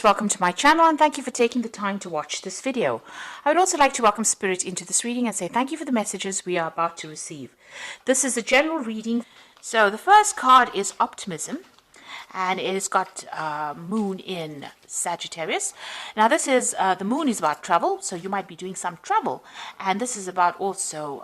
Welcome to my channel and thank you for taking the time to watch this video. I would also like to welcome Spirit into this reading and say thank you for the messages we are about to receive. This is a general reading. So the first card is Optimism, and it has got Moon in Sagittarius. Now this is, the Moon is about travel, so you might be doing some travel, and this is about also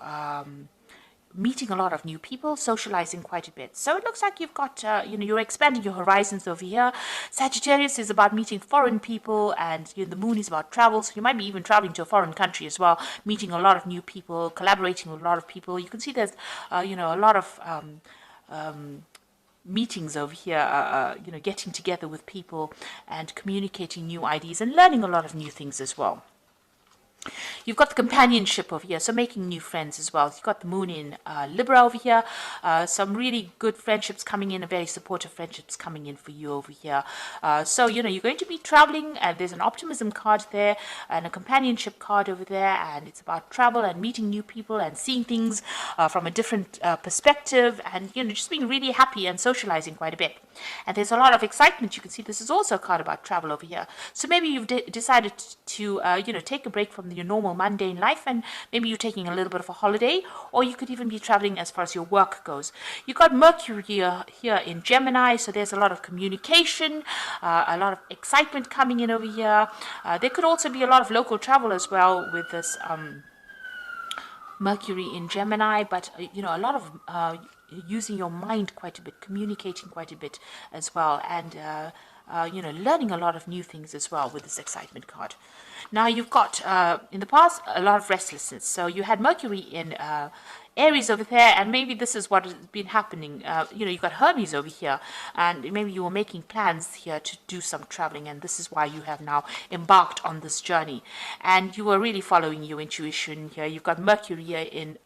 meeting a lot of new people, socializing quite a bit. So it looks like you've got, you're expanding your horizons over here. Sagittarius is about meeting foreign people, and the Moon is about travel. So you might be even traveling to a foreign country as well, meeting a lot of new people, collaborating with a lot of people. You can see there's, a lot of meetings over here, getting together with people and communicating new ideas and learning a lot of new things as well. You've got the companionship over here, so making new friends as well. You've got the Moon in Libra over here. Some really good friendships coming in, very supportive friendships coming in for you over here. So, you're going to be traveling, and there's an optimism card there and a companionship card over there, and it's about travel and meeting new people and seeing things from a different perspective, and, just being really happy and socializing quite a bit. And there's a lot of excitement. You can see this is also a card about travel over here. So maybe you've decided to, take a break from your normal mundane life, and maybe you're taking a little bit of a holiday, or you could even be traveling as far as your work goes. You've got Mercury here in Gemini, so there's a lot of communication, a lot of excitement coming in over here. There could also be a lot of local travel as well with this Mercury in Gemini, but a lot of using your mind quite a bit, communicating quite a bit as well, and learning a lot of new things as well with this excitement card. Now you've got, in the past, a lot of restlessness. So you had Mercury in Aries over there, and maybe this is what has been happening. You've got Hermes over here, and maybe you were making plans here to do some traveling, and this is why you have now embarked on this journey. And you were really following your intuition here. You've got Mercury here in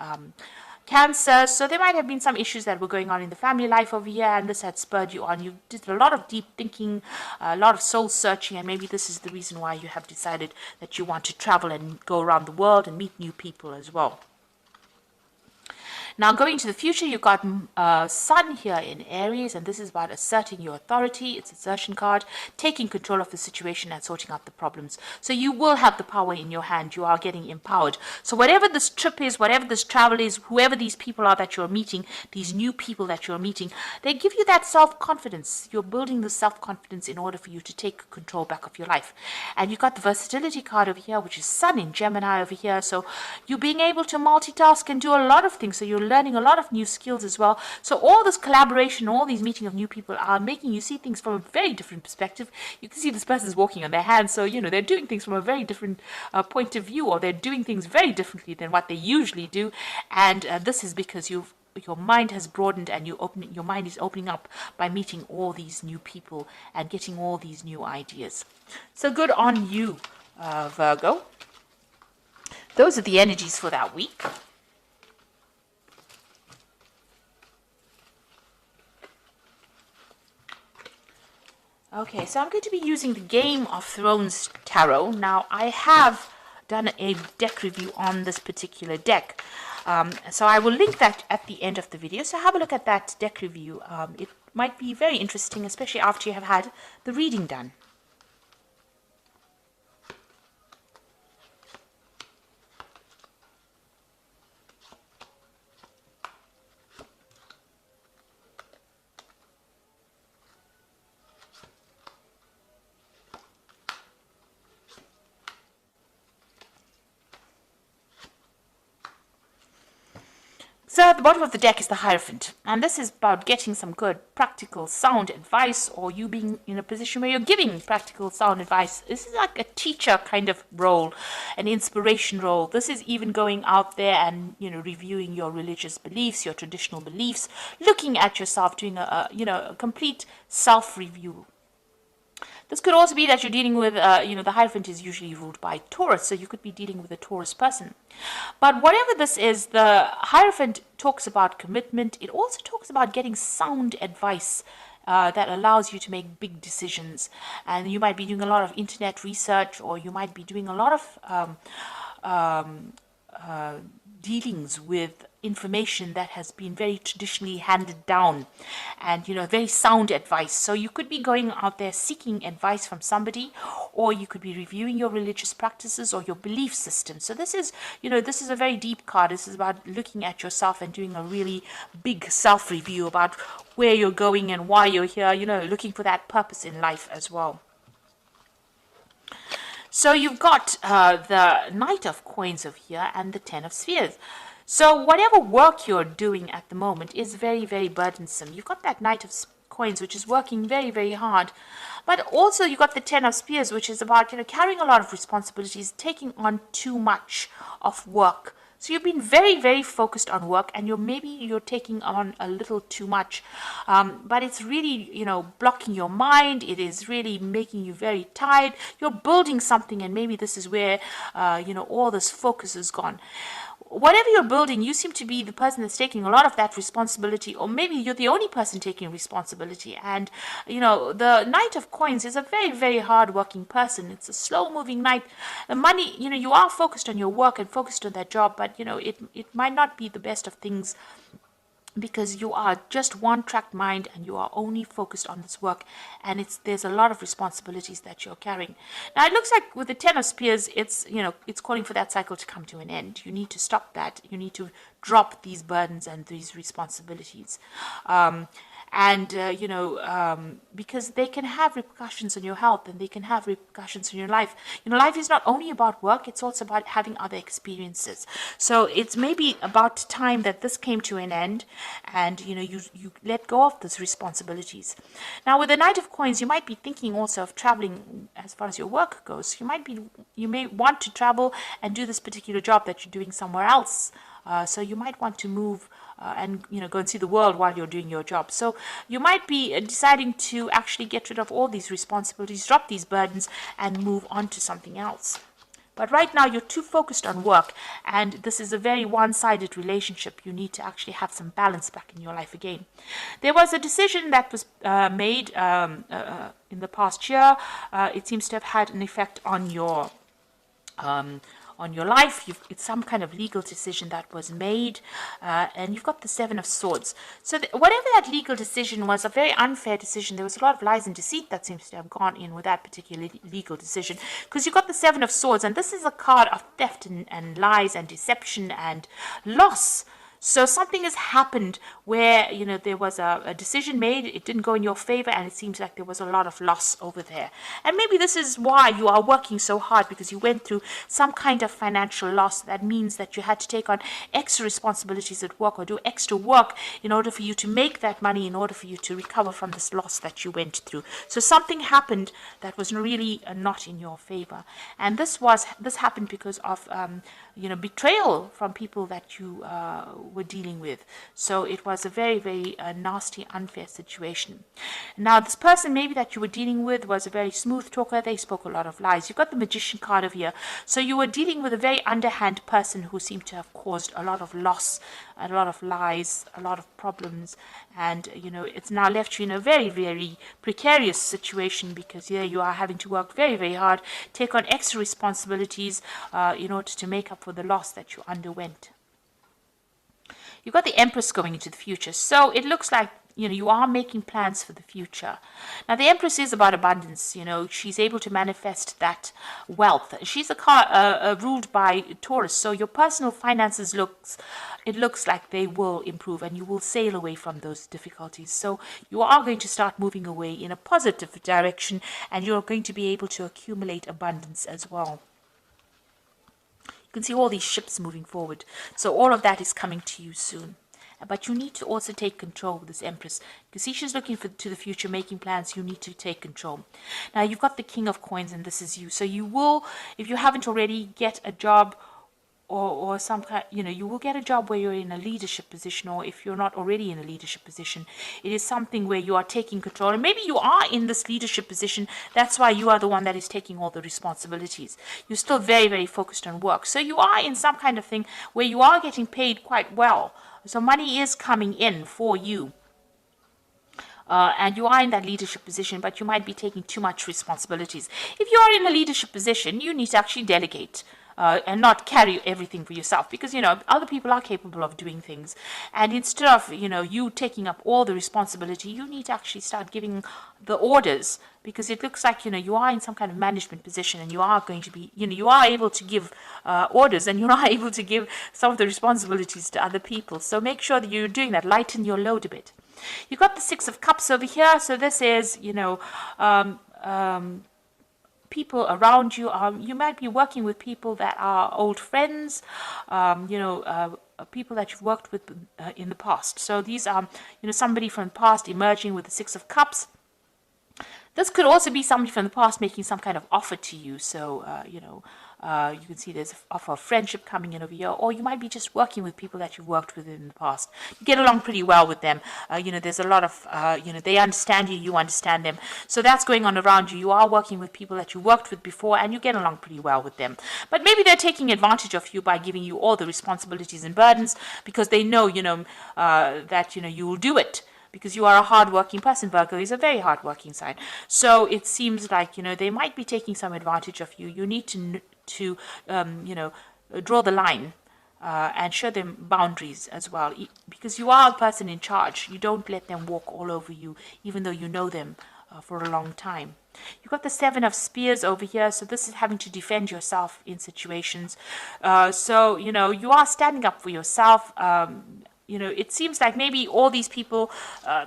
Cancer, so there might have been some issues that were going on in the family life over here, and this had spurred you on. You did a lot of deep thinking, a lot of soul searching, and maybe this is the reason why you have decided that you want to travel and go around the world and meet new people as well. Now, going to the future, you've got Sun here in Aries, and this is about asserting your authority. It's an assertion card, taking control of the situation and sorting out the problems. So you will have the power in your hand. You are getting empowered. So whatever this trip is, whatever this travel is, whoever these people are that you're meeting, these new people that you're meeting, they give you that self-confidence. You're building the self-confidence in order for you to take control back of your life. And you've got the versatility card over here, which is Sun in Gemini over here. So you're being able to multitask and do a lot of things. So you're learning a lot of new skills as well. So all this collaboration, all these meeting of new people are making you see things from a very different perspective. You can see this person's walking on their hands, so they're doing things from a very different point of view, or they're doing things very differently than what they usually do. And this is because your mind has broadened, and your mind is opening up by meeting all these new people and getting all these new ideas. So good on you, Virgo. Those are the energies for that week. Okay, so I'm going to be using the Game of Thrones Tarot. Now, I have done a deck review on this particular deck. So I will link that at the end of the video. So have a look at that deck review. It might be very interesting, especially after you have had the reading done. So at the bottom of the deck is the Hierophant, and this is about getting some good, practical, sound advice, or you being in a position where you're giving practical, sound advice. This is like a teacher kind of role, an inspiration role. This is even going out there and, reviewing your religious beliefs, your traditional beliefs, looking at yourself, doing a complete self-review. This could also be that you're dealing with, the Hierophant is usually ruled by Taurus, so you could be dealing with a Taurus person. But whatever this is, the Hierophant talks about commitment. It also talks about getting sound advice that allows you to make big decisions. And you might be doing a lot of internet research, or you might be doing a lot of dealings with information that has been very traditionally handed down, and very sound advice. So you could be going out there seeking advice from somebody, or you could be reviewing your religious practices or your belief system. So this is a very deep card. This is about looking at yourself and doing a really big self review about where you're going and why you're here, looking for that purpose in life as well. So you've got the Knight of Coins over here and the Ten of Spheres. So whatever work you're doing at the moment is very, very burdensome. You've got that Knight of Coins, which is working very, very hard. But also you've got the Ten of Spears, which is about, carrying a lot of responsibilities, taking on too much of work. So you've been very, very focused on work, and maybe you're taking on a little too much. But it's really, blocking your mind. It is really making you very tired. You're building something, and maybe this is where, all this focus is gone. Whatever you're building, you seem to be the person that's taking a lot of that responsibility, or maybe you're the only person taking responsibility. And, the Knight of Coins is a very, very hard-working person. It's a slow-moving knight. The money, you are focused on your work and focused on that job, but, it might not be the best of things, because you are just one-track mind and you are only focused on this work, and there's a lot of responsibilities that you're carrying. Now it looks like with the Ten of Spears, it's calling for that cycle to come to an end. You need to stop that. You need to drop these burdens and these responsibilities. Because they can have repercussions on your health, and they can have repercussions on your life. Life is not only about work, it's also about having other experiences. So it's maybe about time that this came to an end, and you let go of those responsibilities. Now with the Knight of Coins, you might be thinking also of traveling as far as your work goes. You may want to travel and do this particular job that you're doing somewhere else. So you might want to move and go and see the world while you're doing your job. So you might be deciding to actually get rid of all these responsibilities, drop these burdens, and move on to something else. But right now you're too focused on work, and this is a very one-sided relationship. You need to actually have some balance back in your life again. There was a decision that was made in the past year. It seems to have had an effect on your life. It's some kind of legal decision that was made, and you've got the Seven of Swords. So whatever that legal decision was, a very unfair decision. There was a lot of lies and deceit that seems to have gone in with that particular legal decision, because you've got the Seven of Swords, and this is a card of theft and lies and deception and loss. So something has happened where, there was a decision made, it didn't go in your favor, and it seems like there was a lot of loss over there. And maybe this is why you are working so hard, because you went through some kind of financial loss. That means that you had to take on extra responsibilities at work, or do extra work in order for you to make that money, in order for you to recover from this loss that you went through. So something happened that was really not in your favor. And this happened because of betrayal from people that you were dealing with. So it was a very, very nasty, unfair situation. Now this person maybe that you were dealing with was a very smooth talker. They spoke a lot of lies. You've got the Magician card over here. So you were dealing with a very underhand person who seemed to have caused a lot of loss, a lot of lies, a lot of problems, and it's now left you in a very, very precarious situation, because here you are having to work very, very hard, take on extra responsibilities in order to make up for the loss that you underwent. You've got the Empress going into the future. So it looks like, you are making plans for the future. Now, the Empress is about abundance. She's able to manifest that wealth. She's a car ruled by Taurus. So your personal finances looks like they will improve, and you will sail away from those difficulties. So you are going to start moving away in a positive direction, and you're going to be able to accumulate abundance as well. You can see all these ships moving forward. So all of that is coming to you soon. But you need to also take control with this Empress. You can see she's looking to the future, making plans. You need to take control. Now, you've got the King of Coins, and this is you. So you will, if you haven't already, get a job, or some kind, you will get a job where you're in a leadership position, or if you're not already in a leadership position, it is something where you are taking control. And maybe you are in this leadership position. That's why you are the one that is taking all the responsibilities. You're still very, very focused on work. So you are in some kind of thing where you are getting paid quite well. So money is coming in for you. And you are in that leadership position, but you might be taking too much responsibilities. If you are in a leadership position, you need to actually delegate. and not carry everything for yourself, because other people are capable of doing things, and instead of you taking up all the responsibility, you need to actually start giving the orders, because it looks like you are in some kind of management position, and you are going to be you are able to give orders, and you're not able to give some of the responsibilities to other people. So make sure that you're doing that. Lighten your load a bit. You got the Six of Cups over here, so this is people around you. You might be working with people that are old friends, people that you've worked with in the past. So these are, somebody from the past emerging with the Six of Cups. This could also be somebody from the past making some kind of offer to you. So, you can see there's an offer of friendship coming in over here, or you might be just working with people that you've worked with in the past. You get along pretty well with them. There's a lot of, they understand you, you understand them. So that's going on around you. You are working with people that you worked with before, and you get along pretty well with them. But maybe they're taking advantage of you by giving you all the responsibilities and burdens, because they know, that, you will do it. Because you are a hard-working person. Virgo is a very hard-working sign. So it seems like, they might be taking some advantage of you. You need to draw the line and show them boundaries as well. Because you are the person in charge. You don't let them walk all over you, even though you know them for a long time. You've got the Seven of Spears over here. So this is having to defend yourself in situations. So, you are standing up for yourself. It seems like maybe all these people,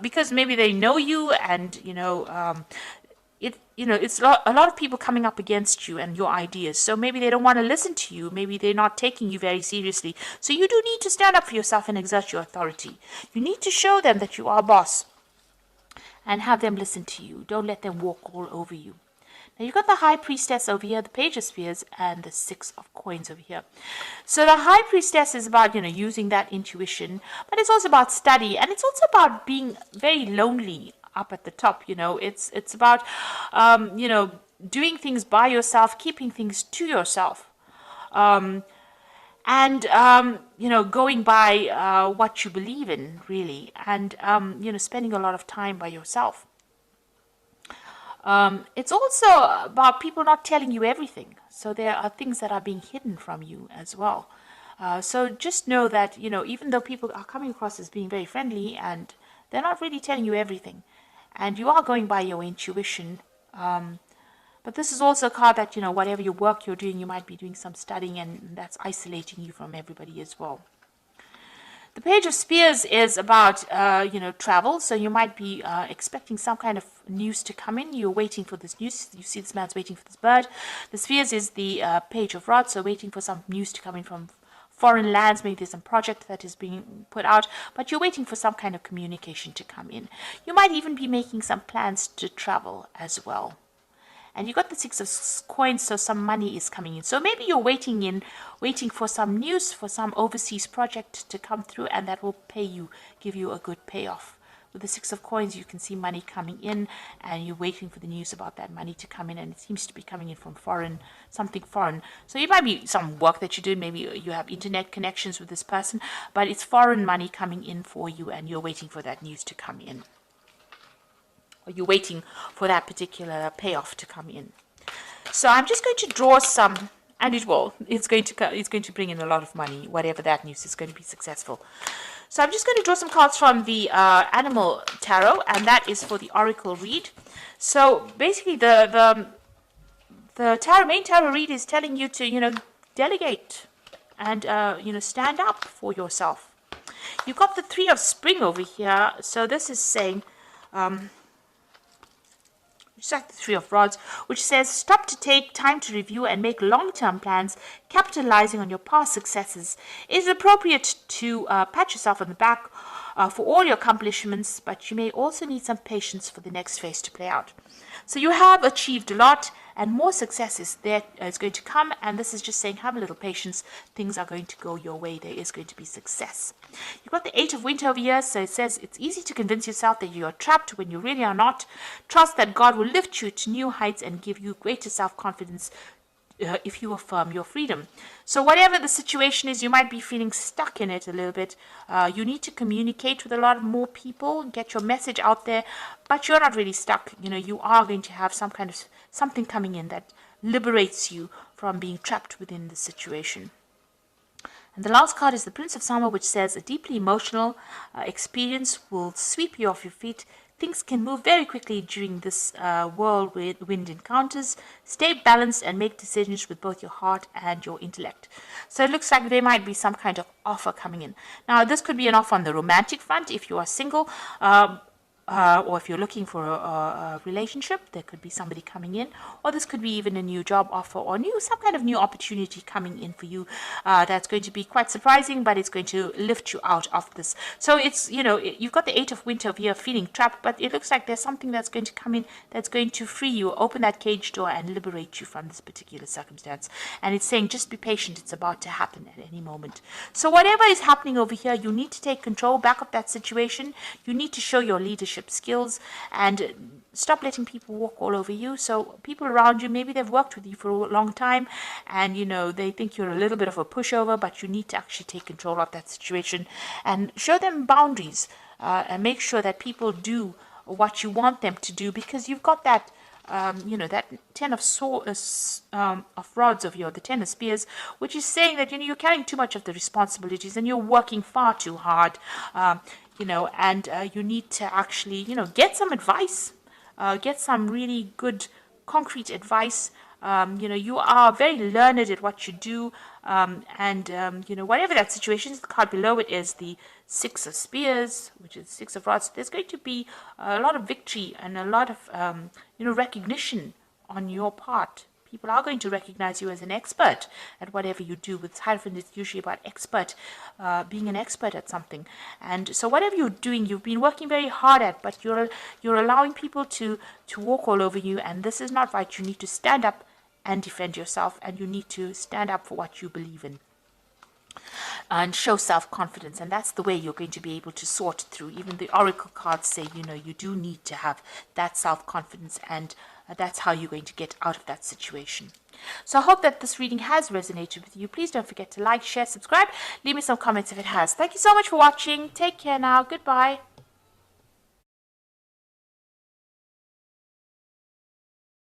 because maybe they know you, and it's a lot of people coming up against you and your ideas. So maybe they don't want to listen to you. Maybe they're not taking you very seriously. So you do need to stand up for yourself and exert your authority. You need to show them that you are a boss, and have them listen to you. Don't let them walk all over you. Now you've got the High Priestess over here, the Page of Spears, and the Six of Coins over here. So the High Priestess is about, using that intuition, but it's also about study, and it's also about being very lonely up at the top. It's about, doing things by yourself, keeping things to yourself, and going by what you believe in, really, and spending a lot of time by yourself. It's also about people not telling you everything. So there are things that are being hidden from you as well. So just know that, even though people are coming across as being very friendly, and they're not really telling you everything, and you are going by your intuition. But this is also a card that, whatever your work you're doing, you might be doing some studying, and that's isolating you from everybody as well. The Page of Spears is about, travel. So you might be expecting some kind of news to come in. You're waiting for this news. You see this man's waiting for this bird. The Spears is the Page of Rods, so waiting for some news to come in from foreign lands. Maybe there's some project that is being put out, but you're waiting for some kind of communication to come in. You might even be making some plans to travel as well. And you got the Six of Coins, so some money is coming in. So maybe you're waiting for some news, for some overseas project to come through, and that will give you a good payoff. With the Six of Coins, you can see money coming in, and you're waiting for the news about that money to come in, and it seems to be coming in from something foreign. So it might be some work that you do. Maybe you have internet connections with this person, but it's foreign money coming in for you, and you're waiting for that news to come in. Or you're waiting for that particular payoff to come in. So I'm just going to draw some, and it will. It's going to bring in a lot of money. Whatever that news is going to be successful. So I'm just going to draw some cards from the Animal Tarot, and that is for the Oracle read. So basically, the main tarot read is telling you to delegate and stand up for yourself. You've got the Three of Spring over here. So this is saying. Just like the Three of Rods, which says, stop to take time to review and make long-term plans, capitalizing on your past successes. It is appropriate to pat yourself on the back for all your accomplishments, but you may also need some patience for the next phase to play out. So you have achieved a lot, and more success is going to come, and this is just saying, have a little patience. Things are going to go your way. There is going to be success. You've got the Eight of Winter over here, so it says it's easy to convince yourself that you are trapped when you really are not. Trust that God will lift you to new heights and give you greater self-confidence if you affirm your freedom. So whatever the situation is, you might be feeling stuck in it a little bit. You need to communicate with a lot more people, get your message out there, but you're not really stuck. You are going to have some kind of something coming in that liberates you from being trapped within the situation. And the last card is the Prince of Summer, which says a deeply emotional experience will sweep you off your feet. Things can move very quickly during this whirlwind encounters. Stay balanced and make decisions with both your heart and your intellect. So it looks like there might be some kind of offer coming in. Now, this could be an offer on the romantic front if you are single. Or if you're looking for a relationship, there could be somebody coming in, or this could be even a new job offer or some kind of new opportunity coming in for you. That's going to be quite surprising, but it's going to lift you out of this. So it's, you've got the Eight of Winter here feeling trapped, but it looks like there's something that's going to come in that's going to free you, open that cage door and liberate you from this particular circumstance. And it's saying just be patient, it's about to happen at any moment. So whatever is happening over here, you need to take control back of that situation. You need to show your leadership skills and stop letting people walk all over you. So people around you, maybe they've worked with you for a long time and they think you're a little bit of a pushover, but you need to actually take control of that situation and show them boundaries and make sure that people do what you want them to do, because you've got that that Ten of Rods of the Ten of Spears, which is saying that you're carrying too much of the responsibilities and you're working far too hard, and you need to actually get some advice, get some really good concrete advice. You are very learned at what you do, whatever that situation is. The card below it is the Six of Spears, which is Six of Rods. There's going to be a lot of victory and a lot of recognition on your part. People are going to recognize you as an expert at whatever you do. With Hierophant, it's usually about being an expert at something. And so whatever you're doing, you've been working very hard at, but you're allowing people to walk all over you, and this is not right. You need to stand up and defend yourself, and you need to stand up for what you believe in and show self-confidence. And that's the way you're going to be able to sort through. Even the oracle cards say you do need to have that self-confidence, and that's how you're going to get out of that situation. So I hope that this reading has resonated with you. Please don't forget to like, share, subscribe, leave me some comments if it has. Thank you so much for watching. Take care now. Goodbye.